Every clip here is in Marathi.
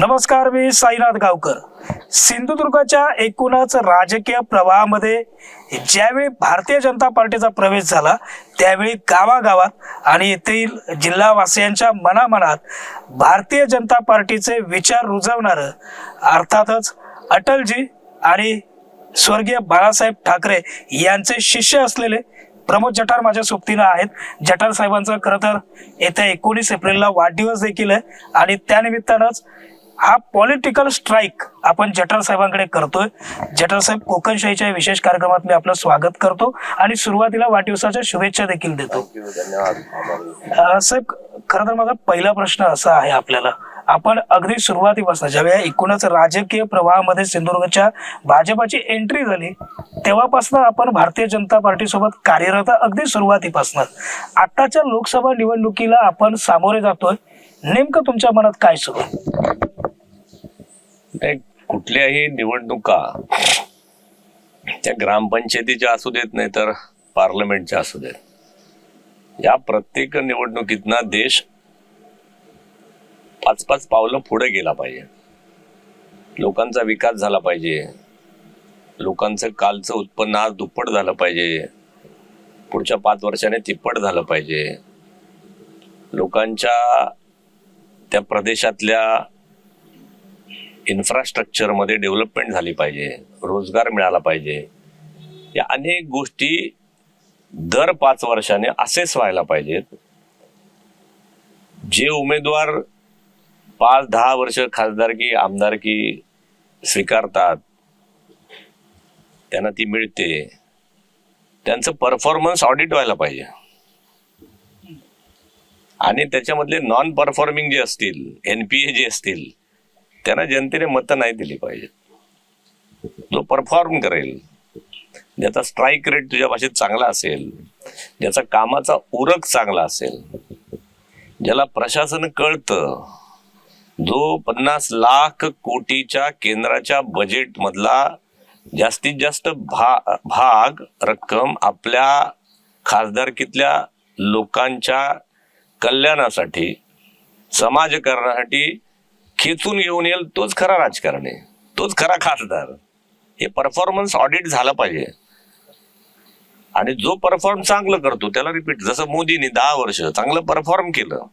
नमस्कार, मी साईनाथ गावकर. सिंधुदुर्गाच्या एकूणच राजकीय प्रवाहामध्ये ज्यावेळी भारतीय जनता पार्टीचा प्रवेश झाला त्यावेळी गावागावात आणि येथील जिल्हावासियांच्या मनामनात भारतीय जनता पार्टीचे विचार रुजवणारं अर्थातच अटलजी आणि स्वर्गीय बाळासाहेब ठाकरे यांचे शिष्य असलेले प्रमोद जठार माझ्या सोबतीनं आहेत. जठार साहेबांचा खरं तर येत्या 19 एप्रिलला वाढदिवस देखील आहे आणि त्यानिमित्तानंच हा पॉलिटिकल स्ट्राईक आपण जठार साहेबांकडे करतोय. जठार साहेब, कोकणशाहीच्या विशेष कार्यक्रमात मी आपलं स्वागत करतो आणि सुरुवातीला वाढदिवसाच्या शुभेच्छा देखील देतो. धन्यवाद साहेब, खरं तर माझा पहिला प्रश्न असा आहे आपल्याला, आपण अगदी सुरुवातीपासून ज्यावेळी एकूणच राजकीय प्रवाहामध्ये सिंधुदुर्गच्या भाजपाची एंट्री झाली तेव्हापासून आपण भारतीय जनता पार्टी सोबत कार्यरत अगदी सुरुवातीपासून आताच्या लोकसभा निवडणुकीला आपण सामोरे जातोय. नेमकं तुमच्या मनात काय सुरू आहे? कुठल्याही निवडणुका त्या ग्रामपंचायतीच्या असू देत नाही तर पार्लमेंटच्या असू देत, या प्रत्येक निवडणुकीतनं देश 5-5 पावलं पुढे गेला पाहिजे. लोकांचा विकास झाला पाहिजे, लोकांचं कालचं उत्पन्न आज दुप्पट झालं पाहिजे, पुढच्या 5 वर्षाने तिप्पट झालं पाहिजे, लोकांच्या त्या प्रदेशातल्या इन्फ्रास्ट्रक्चरमध्ये डेव्हलपमेंट झाली पाहिजे, रोजगार मिळाला पाहिजे. या अनेक गोष्टी दर 5 वर्षाने असेच व्हायला पाहिजेत. जे उमेदवार 5-10 वर्ष खासदारकी आमदारकी स्वीकारतात, त्यांना ती मिळते, त्यांचं परफॉर्मन्स ऑडिट व्हायला पाहिजे आणि त्याच्यामधले नॉन परफॉर्मिंग जे असतील, NPA जे असतील, त्यांना जनतेने मतं नाही दिली पाहिजे. जो परफॉर्म करेल, ज्याचा स्ट्राईक रेट तुझ्या भाषेत चांगला असेल, ज्याचा कामाचा उरक चांगला असेल, ज्याला प्रशासन कळतं, जो 50 लाख कोटीच्या केंद्राच्या बजेट मधला जास्तीत जास्त भाग रक्कम आपल्या खासदारकीतल्या लोकांच्या कल्याणासाठी, समाजकारणासाठी खेचून घेऊन येईल, तोच खरा राजकारणी, तोच खरा खासदार. हे परफॉर्मन्स ऑडिट झालं पाहिजे आणि जो परफॉर्म चांगलं करतो त्याला रिपीट. जसं मोदींनी 10 वर्ष चांगलं परफॉर्म केलं,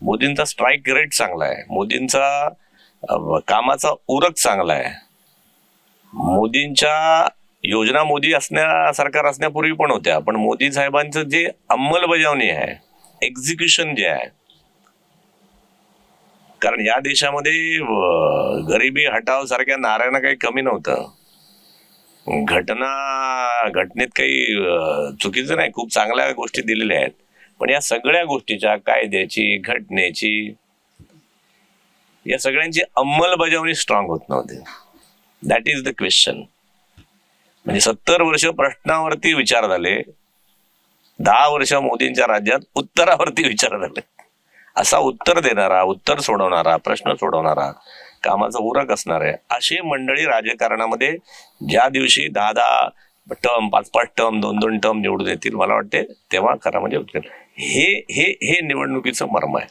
मोदींचा स्ट्राईक रेट चांगला आहे, मोदींचा कामाचा उरक चांगला आहे, मोदींच्या योजना मोदी सरकार असण्यापूर्वी पण होत्या, पण मोदी साहेबांचं जे अंमलबजावणी आहे, एक्झिक्युशन जे आहे, कारण या देशामध्ये गरिबी हटाव सारख्या नाऱ्यांना काही कमी नव्हतं. घटनेत काही चुकीचं नाही, खूप चांगल्या गोष्टी दिलेल्या आहेत, पण या सगळ्या गोष्टीच्या, कायद्याची, घटनेची, या सगळ्यांची अंमलबजावणी स्ट्रॉंग होत नव्हती. That is the question. म्हणजे 70 वर्ष प्रश्नावरती विचार झाले, 10 वर्ष मोदींच्या राज्यात उत्तरावरती विचार झाले. असा उत्तर देणारा, उत्तर सोडवणारा, प्रश्न सोडवणारा, कामाचा उरक असणार आहे अशी मंडळी राजकारणामध्ये ज्या दिवशी 10-10 टर्म, 5-5 टर्म, 2-2 टर्म निवडून येतील, मला वाटते तेव्हा खरं म्हणजे हे निवडणुकीचं मर्म आहे.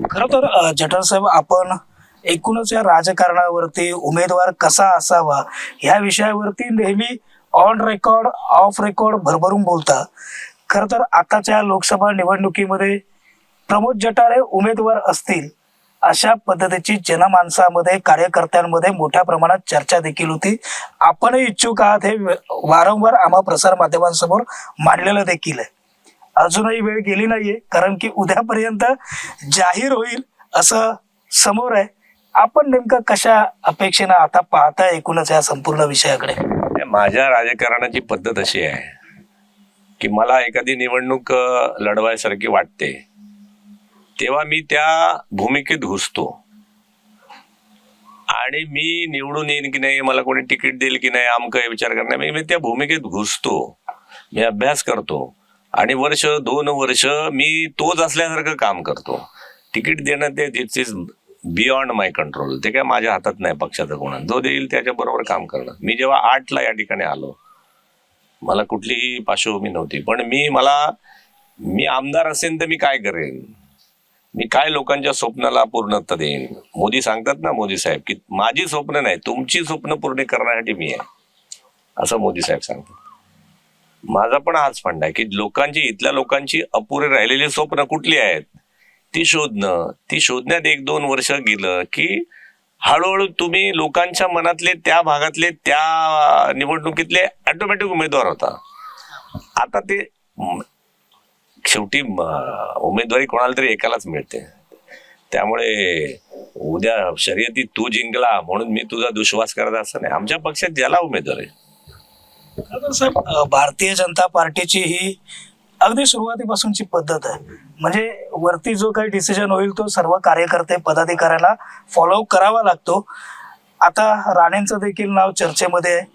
खरं तर जठार साहेब, आपण एकूणच या राजकारणावरती उमेदवार कसा असावा ह्या विषयावरती नेहमी ऑन रेकॉर्ड, ऑफ रेकॉर्ड भरभरून बोलता. खरं तर आताच्या लोकसभा निवडणुकीमध्ये प्रमोद जठार हे उमेदवार असतील अशा पद्धतीची जनमानसामध्ये, कार्यकर्त्यांमध्ये मोठ्या प्रमाणात चर्चा देखील होती. आपणही इच्छुक आहात, हे वारंवार आम्हा प्रसार माध्यमांसमोर मांडलेलं देखील आहे. अजूनही वेळ गेली नाहीये, कारण की उद्यापर्यंत जाहीर होईल असं समोर आहे. आपण नेमकं कशा अपेक्षेनं आता पाहताय एकूणच या संपूर्ण विषयाकडे? माझ्या राजकारणाची पद्धत अशी आहे की मला एखादी निवडणूक लढवायसारखी वाटते तेव्हा मी त्या भूमिकेत घुसतो आणि मी निवडून येईन की नाही, मला कोणी तिकीट देईल की नाही, आमका विचार करणार, मी त्या भूमिकेत घुसतो. मी अभ्यास करतो आणि 1-2 वर्ष मी तोच असल्यासारखं काम करतो. तिकीट देणं ते it's is beyond my control. ते काय माझ्या हातात नाही पक्षाचं, कोणा जो देईल त्याच्या बरोबर काम करणं. मी जेव्हा 8ला या ठिकाणी आलो, मला कुठलीही पार्श्वभूमी नव्हती, पण मी आमदार असेल तर मी काय करेन, मी काय लोकांच्या स्वप्नाला पूर्णत्व देईन. मोदी सांगतात ना, मोदी साहेब, की माझी स्वप्न नाही, तुमची स्वप्न पूर्ण करण्यासाठी मी आहे, असं मोदी साहेब सांगतात. माझा पण हाच फंडा आहे की इथल्या लोकांची अपुरी राहिलेली स्वप्न कुठली आहेत ती शोधण्यात 1-2 वर्ष गेलं की हळूहळू तुम्ही लोकांच्या मनातले त्या भागातले त्या निवडणुकीतले ऑटोमॅटिक उमेदवार होता. आता ते शेवटी उमेदवारी कोणाला तरी एकालाच मिळते. त्यामुळे उद्या शर्यतीत तू जिंकला म्हणून मी तुझा दुश्वास करत असं नाही. आमच्या पक्षात ज्याला उमेदवार आहे. खरं साहेब, भारतीय जनता पार्टीची ही अगदी सुरुवातीपासूनची पद्धत आहे. म्हणजे वरती जो काही डिसिजन होईल तो सर्व कार्यकर्ते पदाधिकाऱ्याला फॉलो करावा लागतो. आता राणेंचं देखील नाव चर्चेमध्ये आहे.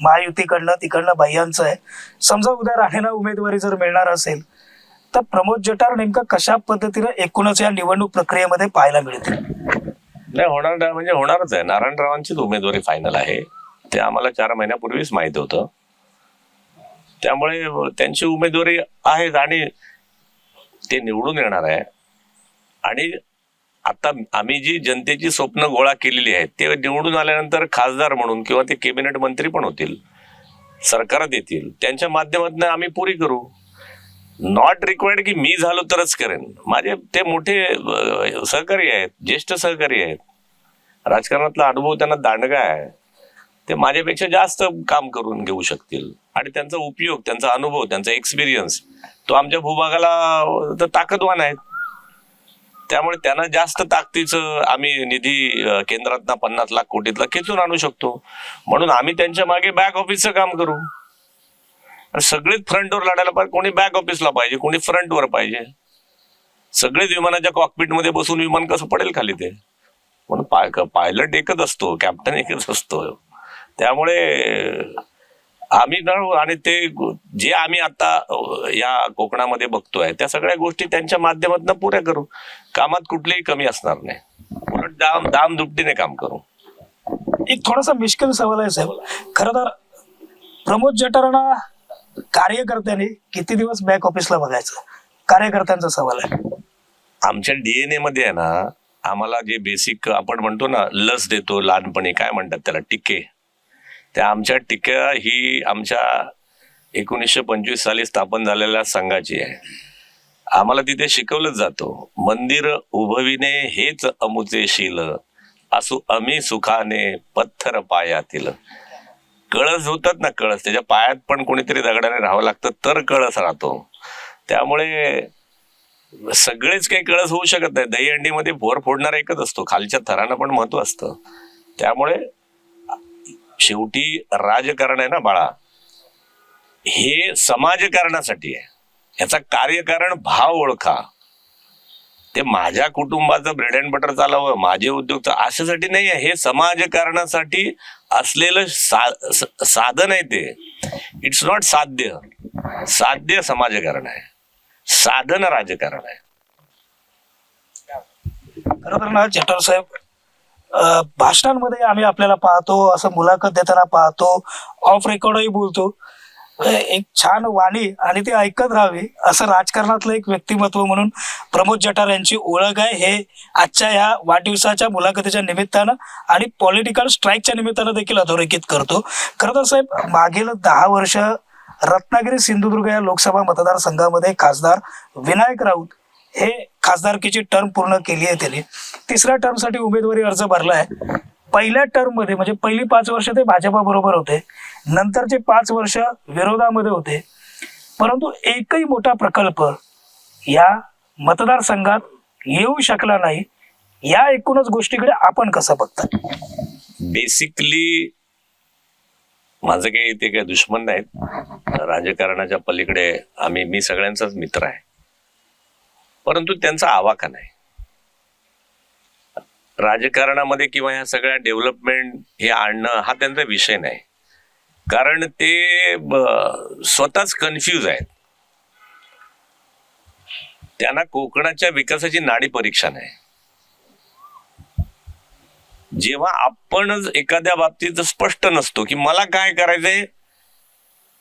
महायुतीकडनं तिकडनं भैयांचं आहे. समजा उद्या राणेंना उमेदवारी जर मिळणार असेल तर प्रमोद जठार नेमकं कशा पद्धतीनं एकूणच या निवडणूक प्रक्रियेमध्ये पाहायला मिळतील? नाही होणार म्हणजे होणारच आहे. नारायणरावांचीच उमेदवारी फायनल आहे, ते आम्हाला 4 महिन्यापूर्वीच माहित होतं. त्यामुळे त्यांची उमेदवारी आहे आणि ते निवडून येणार आहे. आणि आता आम्ही जी जनतेची स्वप्न गोळा केलेली आहेत ते निवडून आल्यानंतर खासदार म्हणून किंवा ते कॅबिनेट मंत्री पण होतील, सरकारात येतील, त्यांच्या माध्यमातून आम्ही पुरी करू. नॉट रिक्वायर्ड की मी झालो तरच करेन. माझे ते मोठे सहकारी आहेत, ज्येष्ठ सहकारी आहेत, राजकारणातला अनुभव त्यांना दांडगा आहे. ते माझ्यापेक्षा जास्त काम करून घेऊ शकतील आणि त्यांचा उपयोग, त्यांचा अनुभव, त्यांचा एक्सपिरियन्स तो आमच्या भूभागाला तर ताकदवान आहेत. त्यामुळे त्यांना जास्त ताकदीचं आम्ही निधी केंद्रातनं 50 लाख कोटीतला खेचून आणू शकतो. म्हणून आम्ही त्यांच्या मागे बॅक ऑफिसचं काम करू. सगळेच फ्रंटवर लढायला पाहिजे. कोणी बॅक ऑफिसला पाहिजे, कोणी फ्रंटवर पाहिजे. सगळेच विमानाच्या कॉकपिटमध्ये बसून विमान कसं पडेल खाली ते. म्हणून पायलट एकच असतो, कॅप्टन एकच असतो. त्यामुळे आम्ही आणि ते जे आम्ही आता या कोकणामध्ये बघतोय त्या सगळ्या गोष्टी त्यांच्या माध्यमातून पुऱ्या करू. कामात कुठलीही कमी असणार नाही, उलट दाम दुपटीने काम करू. एक थोडासा मिश्किल सवाल आहे साहेब. खरं तर प्रमोद जठारांना कार्यकर्त्यांनी किती दिवस बॅक ऑफिसला बघायचं, कार्यकर्त्यांचा सवाल आहे. आमच्या DNA मध्ये आहे ना, आम्हाला जे बेसिक आपण म्हणतो ना लस देतो लहानपणी, काय म्हणतात त्याला, टिके. त्या आमच्या टिक्या ही आमच्या 1925 साली स्थापन झालेल्या संघाची आहे. आम्हाला तिथे शिकवलंच जातो, मंदिर उभविणे हेच अमुचे शील, असू आम्ही सुखाने पत्थर पायातील. कळस होतात ना, कळस, त्याच्या पायात पण कोणीतरी दगडाने राहावं लागतं तर कळस राहतो. त्यामुळे सगळेच काही कळस होऊ शकत नाही. दहीहंडीमध्ये भोर फोडणारा एकच असतो, खालच्या थरांना पण महत्व असतं. त्यामुळे शेवटी राजकारण आहे ना बाळा, हे समाजकारणासाठी आहे. याचा कार्यकारण भाव ओळखा. ते माझ्या कुटुंबाचं ब्रेड अँड बटर चालावं, माझे उद्योग अशासाठी नाही आहे. हे समाजकारणासाठी असलेलं साधन आहे. ते इट्स नॉट साध्य. साध्य समाजकारण आहे, साधन राजकारण आहे. खरं तर ना जठार साहेब, भाषणांमध्ये आम्ही आपल्याला पाहतो, असं मुलाखत देताना पाहतो, ऑफ रेकॉर्डही बोलतो, एक छान वाणी आणि ती ऐकत राहावी असं राजकारणातलं एक व्यक्तिमत्व म्हणून प्रमोद जठार यांची ओळख आहे. हे आजच्या ह्या वाढदिवसाच्या मुलाखतीच्या निमित्तानं आणि पॉलिटिकल स्ट्राईकच्या निमित्तानं देखील अधोरेखित करतो. खरं तर साहेब, मागील 10 वर्ष रत्नागिरी सिंधुदुर्ग या लोकसभा मतदारसंघामध्ये खासदार विनायक राऊत हे खासदारकीची टर्म पूर्ण केली आहे. त्यांनी 3ऱ्या टर्मसाठी उमेदवारी अर्ज भरला आहे. पहिल्या टर्म मध्ये म्हणजे पहिली 5 वर्ष ते भाजपा बरोबर होते, नंतरचे 5 वर्ष विरोधामध्ये होते, परंतु एकही मोठा प्रकल्प या मतदारसंघात येऊ शकला नाही. या एकूणच गोष्टीकडे आपण कसं बघता? बेसिकली माझं काही ते काही दुश्मन नाहीत. राजकारणाच्या पलीकडे मी सगळ्यांचाच मित्र आहे, परंतु त्यांचा आवाका नाही राजकारणामध्ये किंवा ह्या सगळ्या डेव्हलपमेंट हे आणणं हा त्यांचा विषय नाही. कारण ते स्वतःच कन्फ्यूज आहेत. त्यांना कोकणाच्या विकासाची नाडी परीक्षा नाही. जेव्हा आपणच एखाद्या बाबतीत स्पष्ट नसतो की मला काय करायचंय,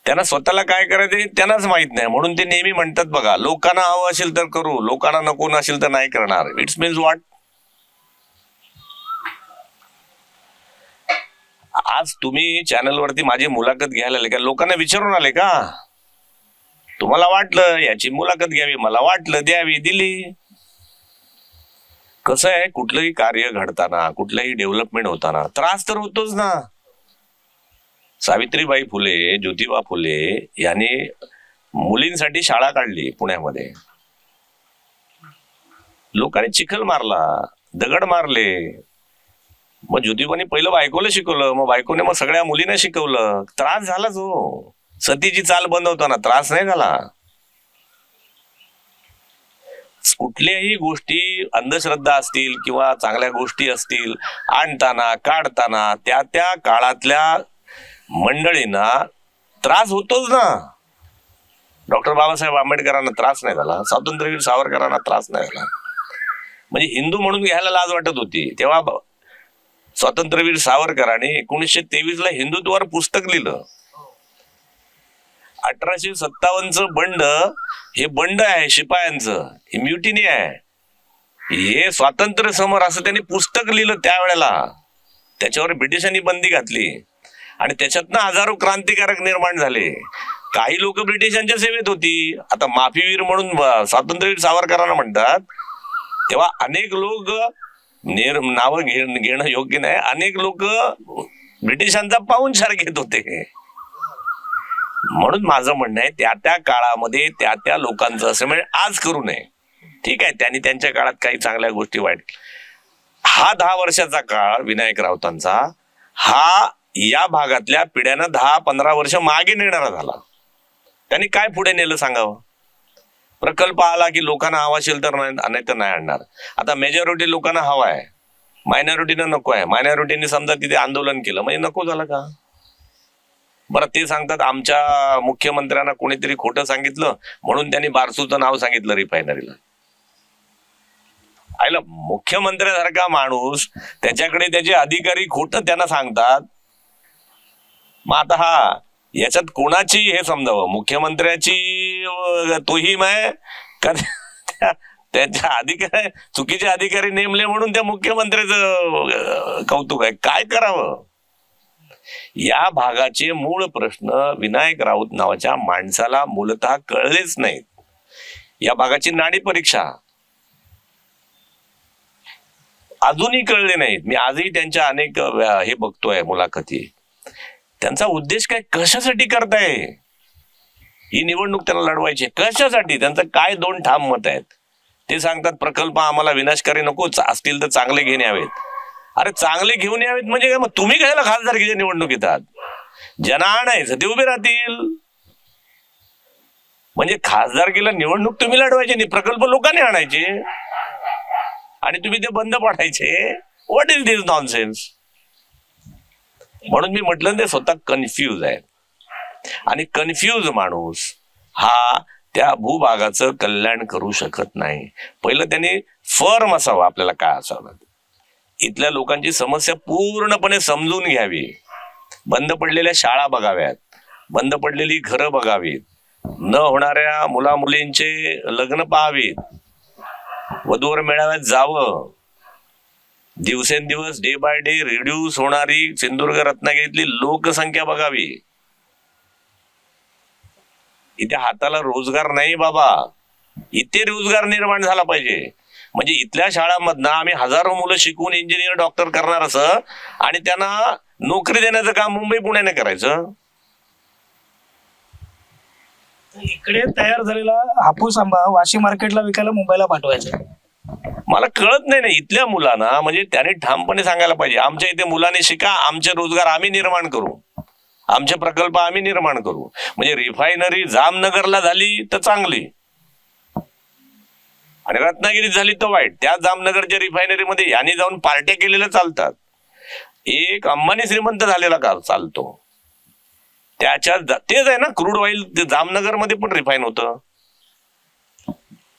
त्यांना स्वतःला काय करायचं हे त्यांनाच माहित नाही, म्हणून ते नेहमी म्हणतात बघा, लोकांना हवं असेल तर करू, लोकांना नको नसेल तर नाही करणार. It's means what? आज तुम्ही चॅनलवरती माझी मुलाखत घ्यायला आले का? लोकांना विचारून आले का? तुम्हाला वाटलं याची मुलाखत घ्यावी, मला वाटलं द्यावी, दिली. कसं आहे, कुठलंही कार्य घडताना, कुठलंही डेव्हलपमेंट होताना त्रास तर होतोच ना. सावित्रीबाई फुले, ज्योतिबा फुले यांनी मुलींसाठी शाळा काढली पुण्यामध्ये. लोकांनी चिखल मारला, दगड मारले. मग ज्योतिबाने पहिलं बायकोला शिकवलं, मग बायकोने मग सगळ्या मुलींना शिकवलं. त्रास झालाच हो. सतीची चाल बंद होताना त्रास नाही झाला. कुठल्याही गोष्टी अंधश्रद्धा असतील किंवा चांगल्या गोष्टी असतील, आणताना काढताना त्या त्या काळातल्या मंडळींना त्रास होतोच ना. डॉक्टर बाबासाहेब आंबेडकरांना त्रास नाही झाला, स्वातंत्र्यवीर सावरकरांना त्रास नाही झाला. म्हणजे हिंदू म्हणून घ्यायला लाज वाटत होती. तेव्हा स्वातंत्र्यवीर सावरकरांनी 1923ला हिंदुत्वावर पुस्तक लिहिलं. 1857चं बंड हे बंड आहे शिपायांचं, हे म्युटिनी आहे, हे स्वातंत्र्य समर असं त्यांनी पुस्तक लिहिलं त्यावेळेला. त्याच्यावर ब्रिटिशांनी बंदी घातली आणि त्याच्यातनं हजारो क्रांतिकारक निर्माण झाले. काही लोक ब्रिटिशांच्या सेवेत होती. आता माफीवीर म्हणून स्वातंत्र्यवीर सावरकरांना म्हणतात. तेव्हा अनेक लोक नावं घेणं योग्य नाही, अनेक लोक ब्रिटिशांचा पाहुणचार घेत होते. म्हणून माझं म्हणणं आहे, त्या त्या काळामध्ये त्या त्या लोकांचं असं म्हणजे आज करू नये. ठीक आहे, त्यांनी त्यांच्या काळात काही चांगल्या गोष्टी वाईट. हा 10 वर्षाचा काळ विनायक राऊतांचा, हा या भागातल्या पिढ्यानं 10-15 वर्ष मागे नेणारा झाला. त्यांनी काय पुढे नेलं सांगावं? प्रकल्प आला की लोकांना हवा असेल तर नाही तर नाही आणणार. आता मेजॉरिटी लोकांना हवा आहे, मायनॉरिटीनं नको आहे. मायनॉरिटीने समजा तिथे आंदोलन केलं म्हणजे नको झालं का? बरं, ते सांगतात आमच्या मुख्यमंत्र्यांना कोणीतरी खोटं सांगितलं म्हणून त्यांनी बारसूचं नाव सांगितलं रिफायनरीला. आयला मुख्यमंत्र्यासारखा माणूस, त्याच्याकडे त्याचे अधिकारी खोटं त्यांना सांगतात. मग आता हा याच्यात कोणाची हे समजावं? मुख्यमंत्र्याची तोहीम आहे का त्यांच्या अधिकारी चुकीचे अधिकारी नेमले म्हणून त्या मुख्यमंत्र्याचं कौतुक आहे? काय करावं? या भागाचे मूळ प्रश्न विनायक राऊत नावाच्या माणसाला मूलतः कळलेच नाहीत. या भागाची नाडी परीक्षा अजूनही कळले नाहीत. मी आजही त्यांच्या अनेक हे बघतोय मुलाखती. त्यांचा उद्देश काय, कशासाठी करताय ही निवडणूक? त्यांना लढवायची कशासाठी? त्यांचं काय 2 ठाम मत आहेत. ते सांगतात प्रकल्प आम्हाला विनाशकारी नकोच, असतील तर चांगले घेऊन यावेत. अरे चांगले घेऊन यावेत म्हणजे काय? मग तुम्ही घ्यायला खासदारकीच्या निवडणूक येतात, ज्यांना आणायचं ते उभे राहतील. म्हणजे खासदारकीला निवडणूक तुम्ही लढवायची नाही, प्रकल्प लोकांनी आणायचे आणि तुम्ही ते बंद पाडायचे. What is this nonsense? म्हणून मी म्हटलं ते स्वतः कन्फ्यूज आहे. आणि कन्फ्यूज माणूस हा त्या भूभागाचं कल्याण करू शकत नाही. पहिलं त्यांनी फर्म असावं. आपल्याला काय असावं? इथल्या लोकांची समस्या पूर्णपणे समजून घ्यावी. बंद पडलेल्या शाळा बघाव्यात, बंद पडलेली घरं बघावीत, न होणाऱ्या मुला मुलींचे लग्न पाहावीत, वधूवर मेळाव्यात जावं. दिवसेंदिवस डे बाय डे रिड्यूस होणारी सिंधुदुर्ग रत्नागिरीतली लोकसंख्या बघावी. इथे हाताला रोजगार नाही बाबा, इथे रोजगार निर्माण झाला पाहिजे. म्हणजे इथल्या शाळांमधनं आम्ही हजारो मुलं शिकवून इंजिनियर डॉक्टर करणार असं, आणि त्यांना नोकरी देण्याचं काम मुंबई पुण्याने करायचं. इकडे तयार झालेला हापूस आंबा वाशी मार्केटला विकायला मुंबईला पाठवायचा. मला कळत नाही ना इथल्या मुलांना. म्हणजे त्याने ठामपणे सांगायला पाहिजे, आमच्या इथे मुलांनी शिका, आमचे रोजगार आम्ही निर्माण करू, आमचे प्रकल्प आम्ही निर्माण करू. म्हणजे रिफायनरी जामनगरला झाली तर चांगली आणि रत्नागिरीत झाली तर वाईट. त्या जामनगरच्या रिफायनरीमध्ये यांनी जाऊन पार्ट्या केलेल्या चालतात. एक अंबानी श्रीमंत झालेला का चालतो, त्याच्यात तेच आहे ना क्रूड ऑइल. ते जामनगरमध्ये पण रिफाईन होतं.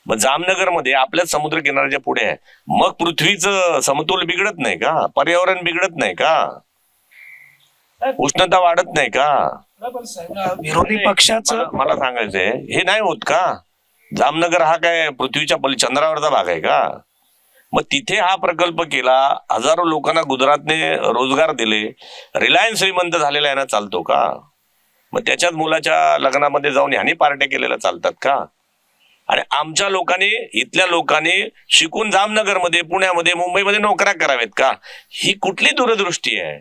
मग जामनगरमध्ये आपल्याच समुद्र किनाऱ्याच्या पुढे आहे. मग पृथ्वीचं समतोल बिघडत नाही का? पर्यावरण बिघडत नाही का? उष्णता वाढत नाही का? विरोधी पक्षाचं मला सांगायचंय हे नाही होत का? जामनगर हा काय पृथ्वीच्या चंद्रावरचा भाग आहे का? मग तिथे हा प्रकल्प केला, हजारो लोकांना गुजरातने रोजगार दिले, रिलायन्स श्रीमंत झालेला आहे ना, चालतो का? मग त्याच्याच मुलाच्या लग्नामध्ये जाऊन ह्यानी पार्ट्या केलेल्या चालतात का? आणि आमच्या लोकांनी, इथल्या लोकांनी शिकून जामनगरमध्ये, पुण्यामध्ये, मुंबईमध्ये नोकऱ्या कराव्यात का? ही कुठली दूरदृष्टी आहे?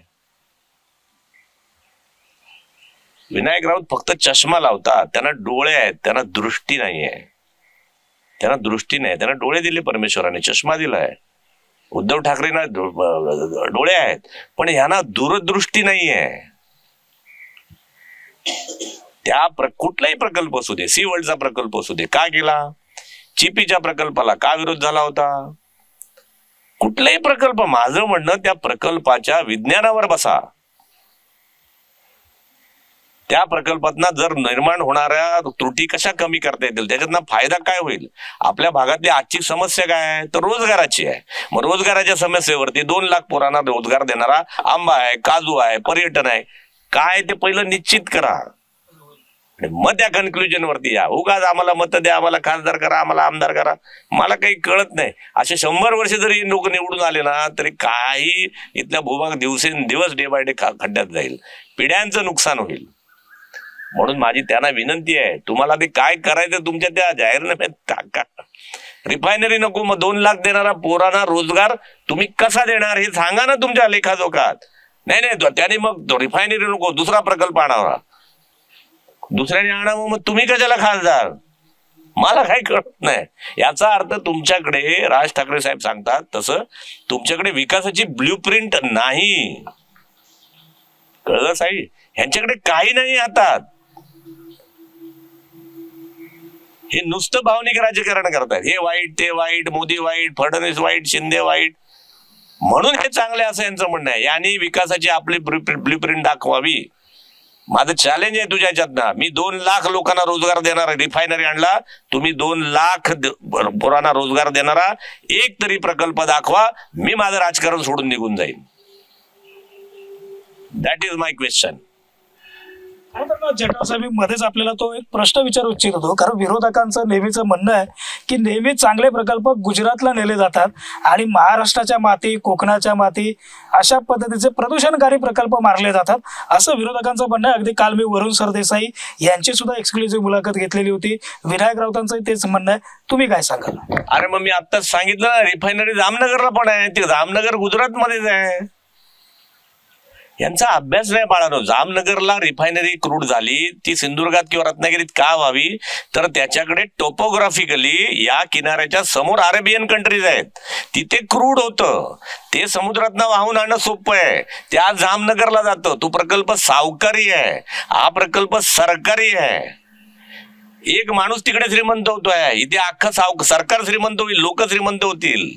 विनायक राऊत फक्त चष्मा लावतात, त्यांना डोळे आहेत, त्यांना दृष्टी नाही आहे. त्यांना दृष्टी नाही, त्यांना डोळे दिले परमेश्वराने, चष्मा दिलाय. उद्धव ठाकरेंना डोळे आहेत, पण ह्यांना दूरदृष्टी नाही आहे. त्या कुठलाही प्रकल्प असू दे, सी वर्ल्डचा प्रकल्प असू दे, का केला? चिपीच्या प्रकल्पाला का विरोध झाला होता? कुठलाही प्रकल्प, माझं म्हणणं त्या प्रकल्पाच्या विज्ञानावर बसा. त्या प्रकल्पातनं जर निर्माण होणाऱ्या त्रुटी कशा कमी करता येतील, त्याच्यातनं फायदा काय होईल? आपल्या भागातली आजची समस्या काय आहे? तर रोजगाराची आहे. मग रोजगाराच्या समस्येवरती 2 लाख पोरांना रोजगार देणारा आंबा आहे, काजू आहे, पर्यटन आहे, काय ते पहिलं निश्चित करा. मग त्या कन्क्लुजन वरती या. उगाच आम्हाला मत द्या, आम्हाला खासदार करा, आम्हाला आमदार करा, मला काही कळत नाही. असे 100 वर्ष जरी लोक निवडून आले ना, तरी काही इथल्या भूभाग दिवसेंदिवस डे बाय डे खड्ड्यात जाईल, पिढ्यांचं नुकसान होईल. म्हणून माझी त्यांना विनंती आहे, तुम्हाला ते काय करायचं तुमच्या त्या जाहीरनाम्यात टाका. रिफायनरी नको, मग 2 लाख देणारा पोरांना रोजगार तुम्ही कसा देणार हे सांगा ना तुमच्या लेखाजोखात. नाही, त्याने मग रिफायनरी नको, दुसरा प्रकल्प आणावा, दुसऱ्याने आणावं, मग तुम्ही कशाला खासदार? मला काही कळत नाही. याचा अर्थ तुमच्याकडे, राज ठाकरे साहेब सांगतात तसं, तुमच्याकडे विकासाची ब्ल्यूप्रिंट नाही. कळलं साहेब? ह्यांच्याकडे काही नाही हातात. हे नुसतं भावनिक राजकारण करतात. हे वाईट, ते वाईट, मोदी वाईट, फडणवीस वाईट, शिंदे वाईट, म्हणून हे चांगले असं यांचं म्हणणं आहे. यांनी विकासाची आपली ब्ल्यूप्रिंट दाखवावी. माझं चॅलेंज आहे तुझ्या ह्याच्यातनं. मी 2 लाख लोकांना रोजगार देणारा रिफायनरी आणला, तुम्ही 2 लाख पोरांना रोजगार देणारा एक तरी प्रकल्प दाखवा, मी माझं राजकारण सोडून निघून जाईन. That is my question. Jatav साहेब, मध्येच आपल्याला तो एक प्रश्न विचारू इच्छित होतो, कारण विरोधकांचं नेहमीचं म्हणणं आहे की नेहमी चांगले प्रकल्प गुजरातला नेले जातात आणि महाराष्ट्राच्या माती, कोकणाच्या माती अशा पद्धतीचे प्रदूषणकारी प्रकल्प मारले जातात, असं विरोधकांचं म्हणणं आहे. अगदी काल मी वरुण सरदेसाई यांची सुद्धा एक्सक्लुझिव्ह मुलाखत घेतलेली होती. विनायक राऊतांचं तेच म्हणणं आहे. तुम्ही काय सांगाल? अरे मग मी आत्ताच सांगितलं ना, रिफायनरी जामनगरला पण आहे, ते जामनगर गुजरातमध्येच आहे. यांचा अभ्यास नाही बाळानो. जामनगरला रिफायनरी क्रूड झाली, ती सिंधुदुर्गात किंवा रत्नागिरीत का व्हावी? तर त्याच्याकडे टोपोग्राफिकली या किनाऱ्याच्या समोर अरेबियन कंट्रीज आहेत, तिथे क्रूड होतं, ते समुद्रातनं वाहून आणणं सोपं आहे. त्या जामनगरला जातं. तो प्रकल्प सावकारी आहे, हा प्रकल्प सरकारी आहे. एक माणूस तिकडे श्रीमंत होतोय, इथे अख्खं सरकार श्रीमंत होईल, लोक श्रीमंत होतील.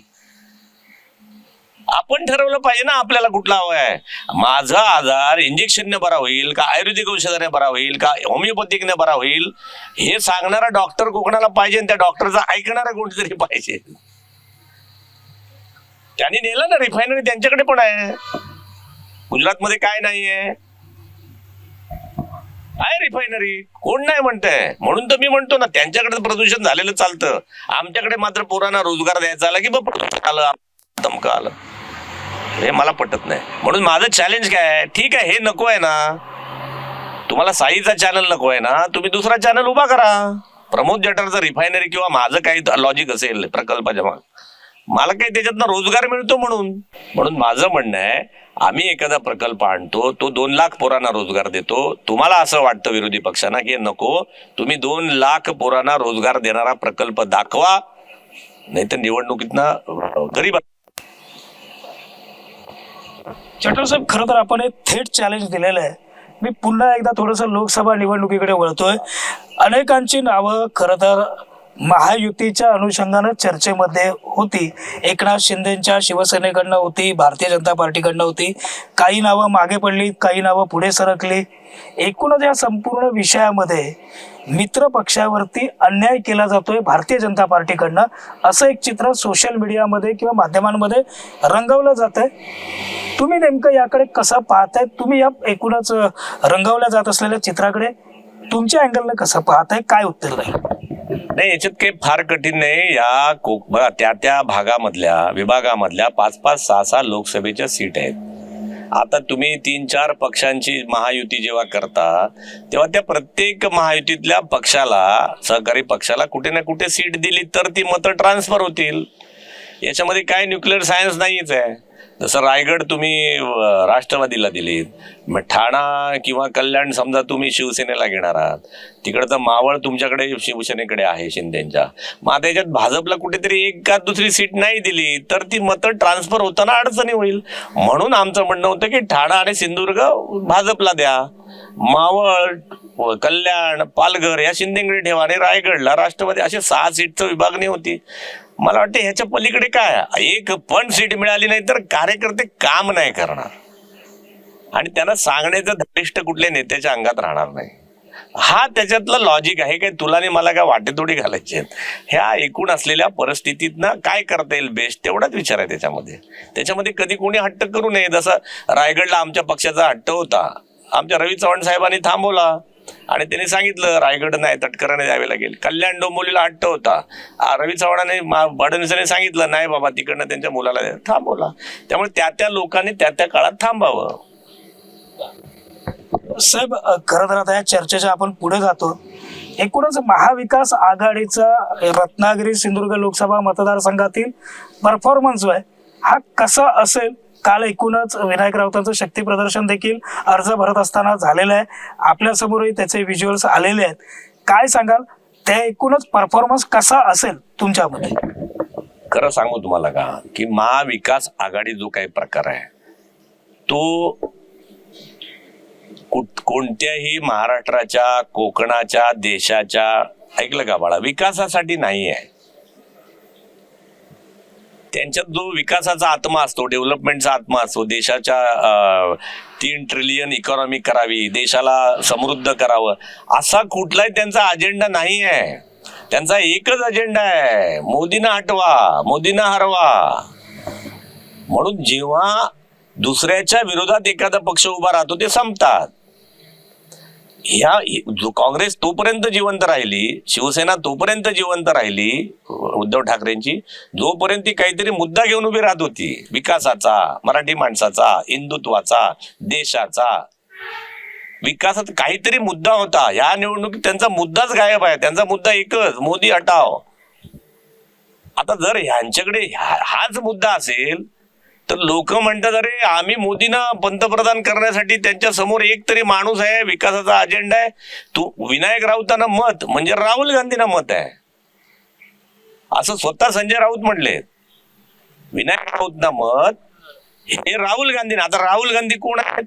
आपण ठरवलं पाहिजे ना आपल्याला कुठला हवा आहे. माझा आजार इंजेक्शनने बरा होईल का, आयुर्वेदिक औषधाने बरा होईल का, होमिओपॅथिकने बरा होईल, हे सांगणारा डॉक्टर कोकणाला पाहिजे, त्या डॉक्टरचा ऐकणारा कोणतरी पाहिजे. त्यांनी नेलं ना रिफायनरी, त्यांच्याकडे पण आहे. गुजरातमध्ये काय नाहीये? आहे रिफायनरी, कोण नाही म्हणतंय. म्हणून तर मी म्हणतो ना, त्यांच्याकडे प्रदूषण झालेलं चालतं, आमच्याकडे मात्र पोरांना रोजगार द्यायचा आला की आलं धमका आलं, हे मला पटत नाही. म्हणून माझं चॅलेंज काय आहे, ठीक आहे हे नको आहे ना, तुम्हाला साईचा चॅनल नको आहे ना, तुम्ही दुसरा चॅनल उभा करा. प्रमोद जठारचं रिफायनरी किंवा माझं काही लॉजिक असेल प्रकल्पाच्या माग, मला काही त्याच्यातनं रोजगार मिळतो म्हणून माझं म्हणणं आहे, आम्ही एखादा प्रकल्प आणतो, तो 2 लाख पोरांना रोजगार देतो. तुम्हाला असं वाटतं विरोधी पक्षांना की नको, तुम्ही 2 लाख पोरांना रोजगार देणारा प्रकल्प दाखवा, नाही तर निवडणुकीतनं गरीब. जटाव साहेब, खरं तर आपण एक थेट चॅलेंज दिलेलं आहे. मी पुन्हा एकदा थोडंसं लोकसभा निवडणुकीकडे वळतोय. अनेकांची नावं खरं तर महायुतीच्या अनुषंगानं चर्चेमध्ये होती. एकनाथ शिंदेच्या शिवसेनेकडनं होती, भारतीय जनता पार्टीकडनं होती. काही नावं मागे पडली, काही नावं पुढे सरकली. एकूणच या संपूर्ण विषयामध्ये मित्र पक्षावरती अन्याय केला जातोय भारतीय जनता पार्टीकडनं, असं एक चित्र सोशल मीडियामध्ये किंवा माध्यमांमध्ये रंगवलं जात आहे. तुम्ही नेमकं याकडे कसं पाहताय? तुम्ही या एकूणच रंगवल्या जात असलेल्या चित्राकडे तुमच्या अँगलनं कसं पाहताय? काय उत्तर राहील? नाही, याच्यात काही फार कठीण नाही. या बघा, त्या भागामधल्या विभागामधल्या 5-5, 6-6 लोकसभेच्या सीट आहेत. आता तुम्ही 3-4 पक्षांची महायुती जेव्हा करता तेव्हा त्या प्रत्येक महायुतीतल्या पक्षाला, सहकारी पक्षाला कुठे ना कुठे सीट दिली तर ती मतं ट्रान्सफर होतील. याच्यामध्ये काय न्यूक्लिअर सायन्स नाहीच आहे. जसं रायगड तुम्ही राष्ट्रवादीला दिलीत, मग ठाणा किंवा कल्याण समजा तुम्ही शिवसेनेला घेणार आहात, तिकडचं मावळ तुमच्याकडे शिवसेनेकडे आहे शिंदेच्या. मग आता याच्यात भाजपला कुठेतरी एक का दुसरी सीट नाही दिली तर ती मतं ट्रान्सफर होताना अडचणी होईल. म्हणून आमचं म्हणणं होतं की ठाणा आणि सिंधुदुर्ग भाजपला द्या, मावळ, कल्याण, पालघर या शिंदेकडे ठेवा आणि रायगडला राष्ट्रवादी, असे 6 सीटचं विभागणी होती. मला वाटतं ह्याच्या पलीकडे काय, एक पण सीट मिळाली नाही तर कार्यकर्ते काम नाही करणार आणि त्यांना सांगण्याचं धनिष्ठ कुठल्या नेत्याच्या अंगात राहणार नाही. हा त्याच्यातलं लॉजिक आहे. काय तुला आणि मला काय वाटेतोडी घालायची आहेत? ह्या एकूण असलेल्या परिस्थितीतनं काय करता येईल बेस्ट तेवढाच विचार आहे त्याच्यामध्ये कधी कोणी हट्ट करू नये. जसं रायगडला आमच्या पक्षाचा हट्ट होता, आमच्या रवी चव्हाण साहेबांनी थांबवला आणि त्यांनी सांगितलं रायगड नाही, तटकराने द्यावे लागेल. कल्याण डोंबिवलीला हट्ट होता, रवी चव्हाणाने फडणवीसांनी सांगितलं नाही बाबा तिकडनं त्यांच्या मुलाला थांबवला. त्यामुळे त्या लोकांनी त्या काळात थांबावं. साहेब, खरं तर आता या चर्चेच्या आपण पुढे जातो. एकूणच महाविकास आघाडीचा रत्नागिरी सिंधुदुर्ग लोकसभा मतदारसंघातील परफॉर्मन्स आहे हा कसा असेल? काल एकूणच विनायक राऊतांचं शक्ती प्रदर्शन देखील अर्ज भरत असताना झालेलं आहे. आपल्या समोरही त्याचे व्हिज्युअल्स आलेले आहेत. काय सांगाल, त्या एकूणच परफॉर्मन्स कसा असेल तुमच्या मते? खरं सांगू तुम्हाला का की महाविकास आघाडी जो काही प्रकार आहे तो कोणत्याही महाराष्ट्राच्या, कोकणाच्या, देशाच्या, ऐकलं का बाळा, विकासासाठी नाही आहे. त्यांच्यात जो विकासाचा आत्मा असतो, डेव्हलपमेंटचा आत्मा असतो, देशाच्या 3 ट्रिलियन इकॉनॉमी करावी, देशाला समृद्ध करावं, असा कुठलाही त्यांचा अजेंडा नाही आहे. त्यांचा एकच अजेंडा आहे, मोदींना हटवा, मोदींना हरवा. म्हणून जेव्हा दुसऱ्याच्या विरोधात एखादा पक्ष उभा राहतो ते संपतात. जो काँग्रेस तोपर्यंत जिवंत राहिली, शिवसेना तोपर्यंत जिवंत राहिली उद्धव ठाकरेंची, जोपर्यंत ती काहीतरी मुद्दा घेऊन उभी राहत होती, विकासाचा, मराठी माणसाचा, हिंदुत्वाचा, देशाचा. विकासात काहीतरी मुद्दा होता. या निवडणुकीत त्यांचा मुद्दाच गायब आहे. त्यांचा मुद्दा एकच, मोदी हटाव. आता जर ह्यांच्याकडे हाच मुद्दा असेल तर लोक म्हणतात अरे आम्ही मोदींना पंतप्रधान करण्यासाठी त्यांच्या समोर एक तरी माणूस आहे, विकासाचा अजेंडा आहे. तू विनायक राऊतांना मत म्हणजे राहुल गांधींना मत आहे, असं स्वतः संजय राऊत म्हटले. विनायक राऊतना मत हे राहुल गांधी. आता राहुल गांधी कोण आहेत?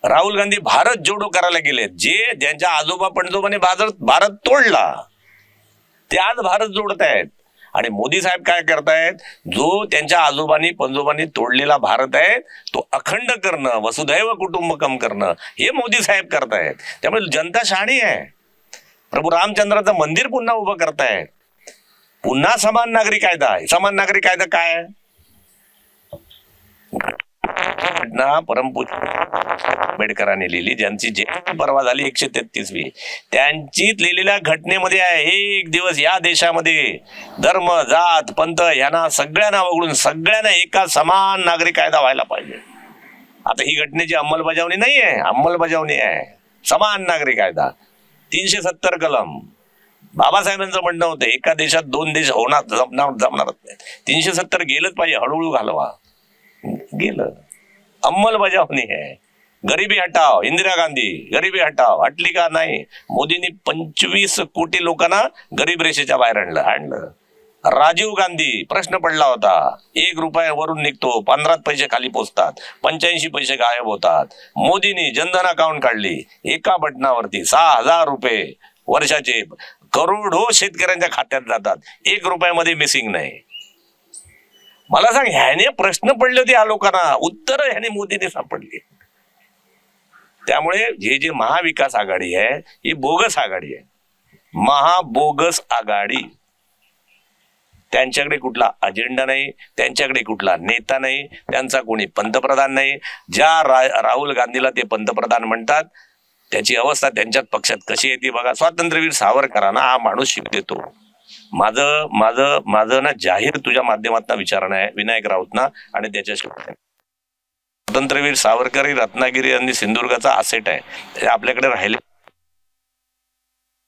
राहुल गांधी भारत जोडो करायला गेलेत. ज्यांच्या आजोबा पणजोबाने भारत तोडला ते आज भारत जोडत आहेत. आणि मोदी साहेब काय करतायत, जो त्यांच्या आजोबांनी पणजोबांनी तोडलेला भारत आहे तो अखंड करणं, वसुधैव कुटुंबकम करणं, हे मोदी साहेब करतायत. त्यामुळे जनता शहाणी आहे. प्रभू रामचंद्राचं मंदिर पुन्हा उभं करतायत. पुन्हा समान नागरी कायदा आहे. समान नागरी कायदा काय आहे? घटना परमपूज्य आंबेडकरांनी लिहिली, ज्यांची जयंती परवा झाली 133वी, त्यांचीच लिहिलेल्या घटनेमध्ये आहे एक दिवस या देशामध्ये धर्म, जात, पंथ यांना सगळ्यांना वगळून सगळ्यांना एका समान नागरी कायदा व्हायला पाहिजे. आता ही घटनेची अंमलबजावणी नाही आहे, अंमलबजावणी आहे समान नागरी कायदा. 370 कलम. बाबासाहेबांचं म्हणणं होतं एका देशात 2 देश होणार जमणारच नाही. 370 गेलंच पाहिजे, हळूहळू घालवा. गेलं. अंमलबजावणी आहे. गरिबी हटाव, इंदिरा गांधी गरिबी हटाव, हटली का नाही? मोदींनी 25 कोटी लोकांना गरीब रेषेच्या बाहेर आणलं. राजीव गांधी, प्रश्न पडला होता, 1 रुपया वरून निघतो, 15 पैसे खाली पोचतात, 85 पैसे गायब होतात. मोदींनी जनधन अकाउंट काढली, एका बटनावरती 6,000 रुपये वर्षाचे करोडो शेतकऱ्यांच्या खात्यात जातात, 1 रुपयामध्ये मिसिंग नाही. मला सांग, ह्याने प्रश्न पडले होते या लोकांना, उत्तर ह्याने मोदीने सापडली. त्यामुळे जे महाविकास आघाडी आहे ही बोगस आघाडी आहे, महाबोगस आघाडी. त्यांच्याकडे कुठला अजेंडा नाही, त्यांच्याकडे कुठला नेता नाही, त्यांचा कोणी पंतप्रधान नाही. ज्या राहुल गांधीला ते पंतप्रधान म्हणतात त्याची अवस्था त्यांच्याच पक्षात कशी येते बघा. स्वातंत्र्यवीर सावरकरांना हा माणूस शिक देतो. माझं माझं माझं ना जाहीर तुझ्या माध्यमातून विचारणं आहे विनायक राऊतना आणि त्याच्याशी. स्वातंत्र्यवीर सावरकर ही रत्नागिरी आणि सिंधुदुर्गाचा असेट आहे. ते आपल्याकडे राहिले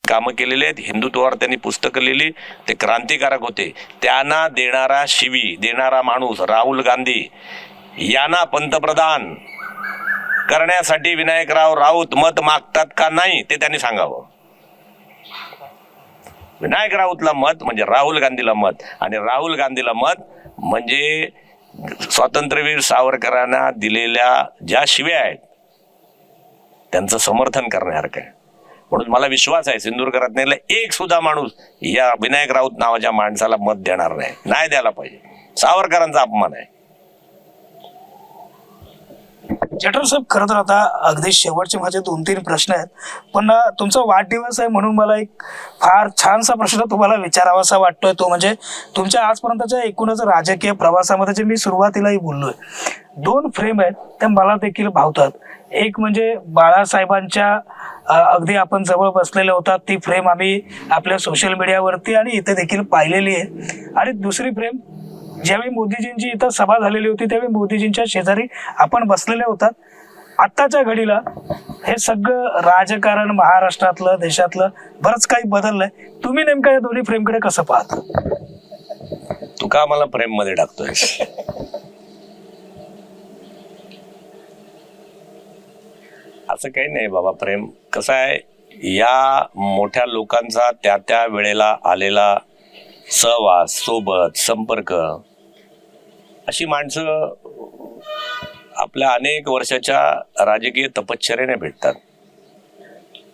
कामं केलेले आहेत. हिंदुत्वावर त्यांनी पुस्तकं लिहिली, ते क्रांतिकारक होते. त्यांना देणारा शिवी देणारा माणूस राहुल गांधी यांना पंतप्रधान करण्यासाठी विनायकराव राऊत मत मागतात का नाही ते त्यांनी सांगावं. विनायक राऊतला मत म्हणजे राहुल गांधीला मत, आणि राहुल गांधीला मत म्हणजे स्वातंत्र्यवीर सावरकरांना दिलेल्या ज्या शिव्या आहेत त्यांचं समर्थन करण्यासारखं आहे. म्हणून मला विश्वास आहे सिंधुदुर्ग रत्नागिरीला एक सुद्धा माणूस या विनायक राऊत नावाच्या माणसाला मत देणार नाही, नाही द्यायला पाहिजे. सावरकरांचा अपमान आहे. जठार साहेब, खरं तर आता अगदी शेवटचे माझे 2-3 प्रश्न आहेत, पण तुमचा वाढदिवस आहे म्हणून मला एक फार छानसा प्रश्न तुम्हाला विचारावासा वाटतोय. तो म्हणजे तुमच्या आजपर्यंतच्या एकूणच राजकीय प्रवासामध्ये जे मी सुरुवातीलाही बोललोय, 2 फ्रेम आहेत त्या मला देखील भावतात. एक म्हणजे बाळासाहेबांच्या अगदी आपण जवळ बसलेले होतात ती फ्रेम आम्ही आपल्या सोशल मीडियावरती आणि इथे देखील पाहिलेली आहे. आणि दुसरी फ्रेम ज्यावेळी मोदीजींची इथं सभा झालेली होती त्यावेळी मोदीजींच्या शेजारी आपण बसलेले होतात. आत्ताच्या घडीला हे सगळं राजकारण महाराष्ट्रातलं देशातलं बरंच काही बदललंय. तुम्ही नेमकं या दोन्ही फ्रेमकडे कसं पाहता? तू का मला फ्रेम मध्ये टाकतोय? असं काही नाही बाबा. प्रेम कसं आहे, या मोठ्या लोकांचा त्या त्या वेळेला आलेला सहवास, सोबत, संपर्क, अशी माणसं आपल्या अनेक वर्षाच्या राजकीय तपश्चर्याने भेटतात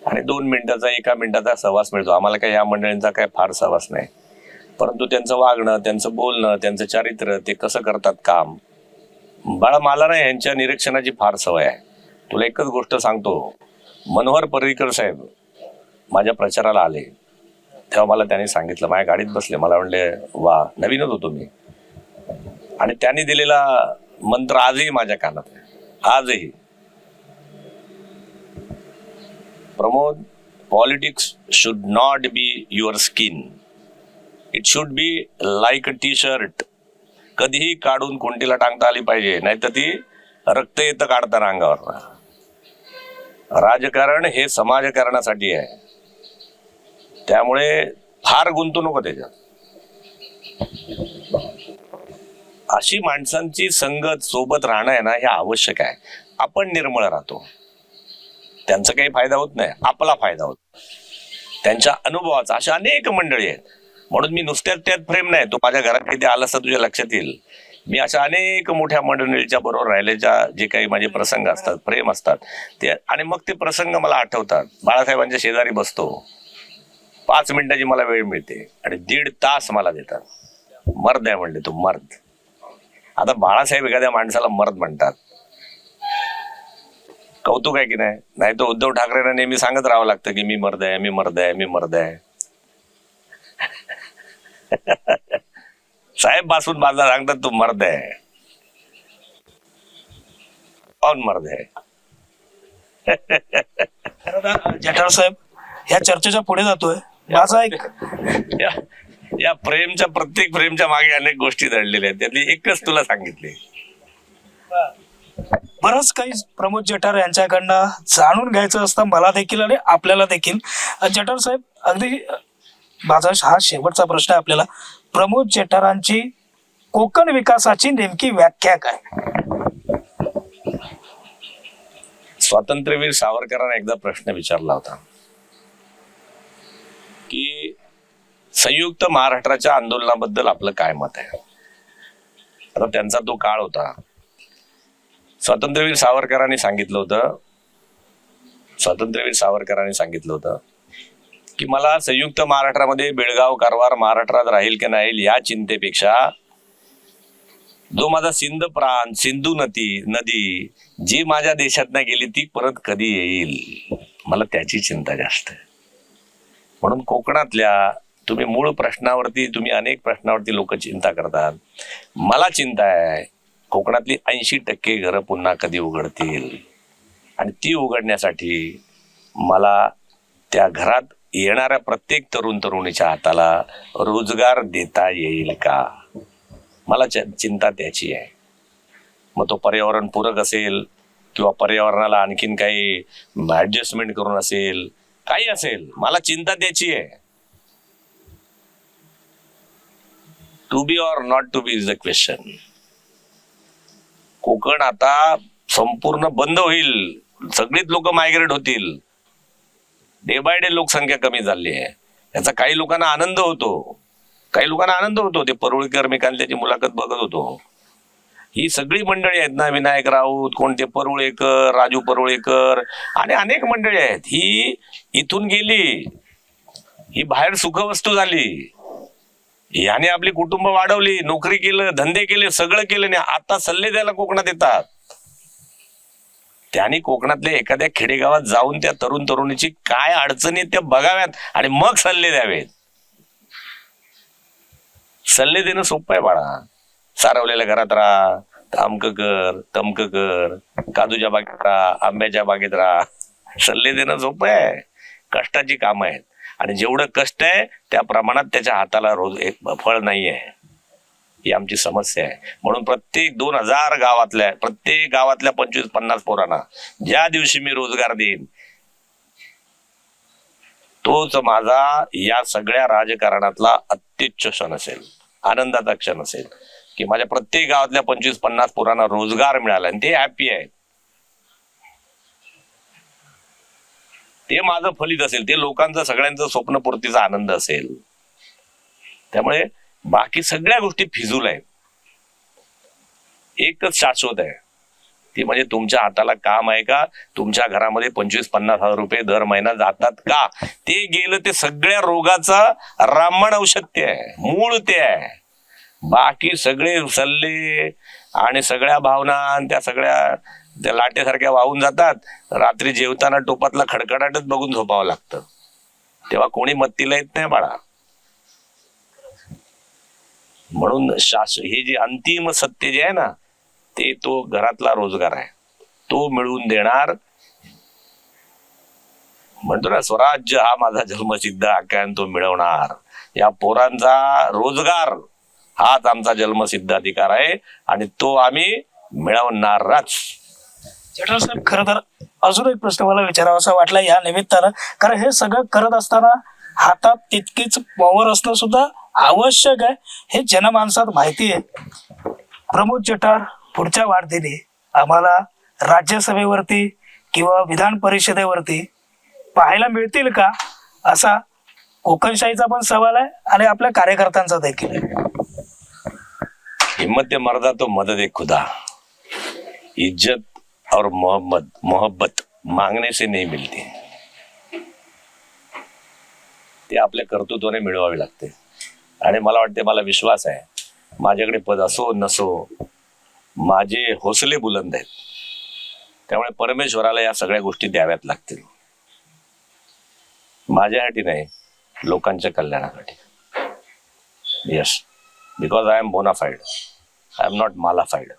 आणि 2 मिनिटाचा 1 मिनिटाचा सहवास मिळतो. आम्हाला काही या मंडळींचा काही फार सहवास नाही, परंतु त्यांचं वागणं, त्यांचं बोलणं, त्यांचं चारित्र्य, ते कसं करतात काम, बाळा मला ना यांच्या निरीक्षणाची फार सवय आहे. तुला एकच गोष्ट सांगतो, मनोहर पर्रिकर साहेब माझ्या प्रचाराला आले तेव्हा मला त्यांनी सांगितलं, माझ्या गाडीत बसले, मला म्हणले वा, नवीनच होतो मी, आणि त्यांनी दिलेला मंत्र आजही माझ्या कानात आहे, आजही. Pramod, politics should not be your skin, it should be like a T shirt. कधीही काढून कोणतीला टांगता आली पाहिजे, नाही तर ती रक्त येतं काढताना अंगावर. राजकारण हे समाजकारणासाठी आहे, त्यामुळे फार गुंतू नको त्याच्यात. अशी माणसांची संगत सोबत राहणं आहे ना, हे आवश्यक आहे. आपण निर्मळ राहतो, त्यांचा काही फायदा होत नाही, आपला फायदा होतो त्यांच्या अनुभवाचा. अशा अनेक मंडळी आहेत. म्हणून मी नुसत्याच त्यात फ्रेम नाही, तो माझ्या घरात किती आला असता तुझ्या लक्षात येईल. मी अशा अनेक मोठ्या मंडळीच्या बरोबर राहिल्याच्या जे काही माझे प्रसंग असतात, प्रेम असतात ते, आणि मग ते प्रसंग मला आठवतात. बाळासाहेबांच्या शेजारी बसतो, 5 मिनिटाची मला वेळ मिळते आणि 1.5 तास मला देतात. मर्द आहे म्हणले, तू मर्द. आता बाळासाहेब एखाद्या माणसाला मर्द म्हणतात, कौतुक आहे की नाही? नाही तर उद्धव ठाकरेंना नेहमी सांगत राहावं लागतं की मी मर्द आहे, मी मर्द आहे, मी मर्द आहे. साहेब बासून बाजला सांगतात तू मर्द आहे. कौन मर्द आहे? जठार साहेब, या चर्चेच्या पुढे जातोय. माझा एक या प्रेमच्या, प्रत्येक प्रेमच्या मागे अनेक गोष्टी दडलेल्या आहेत, त्यातली एकच तुला सांगितली. बरंच काही प्रमोद जठार यांच्याकडनं जाणून घ्यायचं असतं मला देखील आणि आपल्याला देखील. जठार साहेब, अगदी माझा हा शेवटचा प्रश्न आहे आपल्याला. प्रमोद जठारांची कोकण विकासाची नेमकी व्याख्या काय? स्वातंत्र्यवीर सावरकरांना एकदा प्रश्न विचारला होता की संयुक्त महाराष्ट्राच्या आंदोलनाबद्दल आपलं काय मत आहे. आता त्यांचा तो काळ होता. स्वातंत्र्यवीर सावरकरांनी सांगितलं होतं की मला संयुक्त महाराष्ट्रामध्ये बेळगाव कारवार महाराष्ट्रात राहील की नाही या चिंतेपेक्षा जो माझा सिंध प्रांत, सिंधू नदी जी माझ्या देशातनं गेली ती परत कधी येईल, मला त्याची चिंता जास्त आहे. म्हणून कोकणातल्या तुम्ही मूळ प्रश्नावरती, तुम्ही अनेक प्रश्नावरती लोक चिंता करतात. मला चिंता आहे कोकणातली 80% घरं पुन्हा कधी उघडतील, आणि ती उघडण्यासाठी मला त्या घरात येणाऱ्या प्रत्येक तरुणीच्या हाताला रोजगार देता येईल का, मला चिंता त्याची आहे. मग तो पर्यावरण पूरक असेल किंवा पर्यावरणाला आणखीन काही ऍडजस्टमेंट करून असेल, काही असेल, मला चिंता त्याची आहे. To be or not to be is the question. Konkan आता संपूर्ण बंद होईल, सगळीच लोक मायग्रेट होतील, डे बाय डे लोकसंख्या कमी झाली आहे. याचा काही लोकांना आनंद होतो, ते परुळेकर, मी काल त्याची मुलाखत बघत होतो. ही सगळी मंडळी आहेत ना, विनायक राऊत, कोणते परुळेकर, राजू परुळेकर आणि अनेक मंडळी आहेत, ही इथून गेली, ही बाहेर सुखवस्तू झाली, याने आपली कुटुंब वाढवली, नोकरी केलं, धंदे केले, सगळं केलं, नाही आता सल्ले द्यायला कोकणात येतात. त्यांनी कोकणातल्या एखाद्या खेडेगावात जाऊन त्या तरुणीची काय अडचणी त्या बघाव्यात आणि मग सल्ले द्यावेत. सल्ले देणं सोपं आहे बाळा. सारवलेल्या घरात राहा, अमकं कर, तमकं कर, काजूच्या बागेत राहा, आंब्याच्या बागेत राहा, सल्ले देणं सोपं आहे. कष्टाची कामं आहेत, आणि जेवढं कष्ट आहे त्या प्रमाणात त्याच्या हाताला रोज एक फळ नाही आहे, ही आमची समस्या आहे. म्हणून प्रत्येक 2000 गावातल्या 25-50 पोरांना ज्या दिवशी मी रोजगार देईन, तोच माझा या सगळ्या राजकारणातला अत्युच्च क्षण असेल, आनंदाचा क्षण असेल, की माझ्या प्रत्येक गावातल्या 25-50 पोरांना रोजगार मिळाला आणि ते हॅपी आहेत. ते माझं फलित असेल, ते लोकांचं सगळ्यांचं स्वप्नपूर्तीचा आनंद असेल. त्यामुळे बाकी सगळ्या गोष्टी फिजूल आहेत. एकच शाश्वत आहे, ती म्हणजे तुमच्या हाताला काम आहे का, तुमच्या घरामध्ये 25-50 हजार रुपये दर महिना जातात का. ते गेलं ते सगळ्या रोगाचा रामबाण औषध ते आहे, मूळ ते आहे. बाकी सगळे सल्ले आणि सगळ्या भावना त्या सगळ्या त्या लाटेसारख्या वाहून जातात. रात्री जेवताना टोपातला खडखडाटच बघून झोपावं लागतं, तेव्हा कोणी मत्तीला येत नाही बाळा. म्हणून हे जे अंतिम सत्य जे आहे ना, ते तो घरातला रोजगार आहे, तो मिळवून देणार. म्हणतो ना, स्वराज्य हा माझा जन्मसिद्ध हक्क आहे, तो मिळवणार. या पोरांचा रोजगार हाच आमचा जन्मसिद्ध अधिकार आहे, आणि तो आम्ही मिळवणारच. जठार साहेब, खरं तर अजून एक प्रश्न मला विचारावासा वाटला या निमित्तानं, कारण हे सगळं करत असताना हातात तितकीच पॉवर असणं सुद्धा आवश्यक आहे, हे जनमानसात माहिती आहे. प्रमोद जठार पुढच्या वाढदिनी आम्हाला राज्यसभेवरती किंवा विधान परिषदेवरती पाहायला मिळतील का, असा कोकणशाहीचा पण सवाल आहे आणि आपल्या कार्यकर्त्यांचा देखील आहे. हिम्मत मर्दा तो मदद एक खुदा, इज्जत और मोहब्बत मांगने से नहीं मिलती, ते आपल्या कर्तृत्वाने मिळवावी लागते. आणि मला वाटते, मला विश्वास आहे, माझ्याकडे पद असो नसो, माझे हौसले बुलंद आहेत. त्यामुळे परमेश्वराला या सगळ्या गोष्टी द्याव्यात लागतील, माझ्यासाठी नाही, लोकांच्या कल्याणासाठी. Yes, because I am bona fide, I am not mala fide.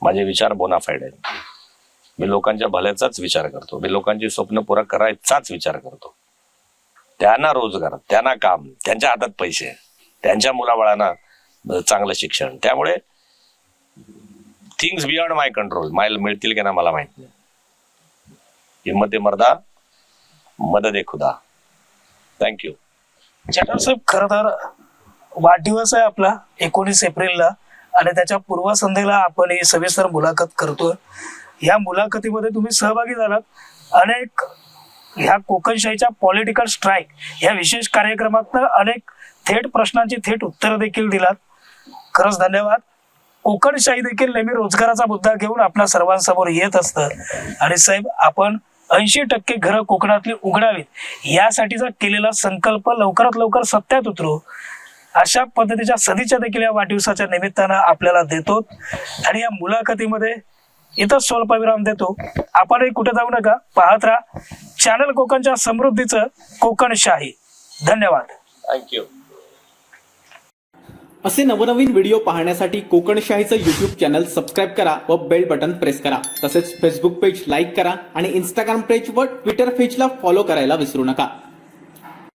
माझे विचार बोनाफाईड आहेत. मी लोकांच्या भल्याचाच विचार करतो, मी लोकांची स्वप्न पुरा करायचाच विचार करतो. त्यांना रोजगार, त्यांना काम, त्यांच्या हातात पैसे, त्यांच्या मुलाबाळांना चांगलं शिक्षण. त्यामुळे थिंग्स बियॉन्ड माय कंट्रोल मला मिळतील की ना मला माहित नाही. हिम्मत मर्दा मदद ए खुदा. थँक्यू. जठार साहेब, खरं तर वाढदिवस आहे आपला 19 एप्रिलला, आणि त्याच्या पूर्वसंध्येला आपण ही सविस्तर मुलाखत करतोय. या मुलाखतीमध्ये तुम्ही सहभागी झालात. अनेक ह्या कोकणशाहीच्या पॉलिटिकल स्ट्राईक या विशेष कार्यक्रमात अनेक थेट प्रश्नांची थेट उत्तरं देखील दिलात. खरंच धन्यवाद. कोकणशाही देखील नेहमी रोजगाराचा मुद्दा घेऊन आपल्या सर्वांसमोर येत असतं. आणि साहेब, आपण 80% घरं कोकणातली उघडावीत यासाठीचा केलेला संकल्प लवकरात लवकर सत्यात उतरू अशा पद्धतीच्या सदिच्छा देखील या वाढदिवसाच्या निमित्तानं आपल्याला देतो. आणि या मुलाखतीमध्ये इथं स्वल्पविराम देतो. आपणही कुठे जाऊ नका, पाहत राहा चॅनल कोकणच्या समृद्धीचं कोकणशाही. धन्यवाद. थँक्यू. असे नवनवीन व्हिडिओ पाहण्यासाठी कोकणशाहीचं यूट्यूब चॅनल सबस्क्राईब करा व बेल बटन प्रेस करा. तसेच फेसबुक पेज लाईक करा आणि इंस्टाग्राम पेज व ट्विटर पेजला फॉलो करायला विसरू नका.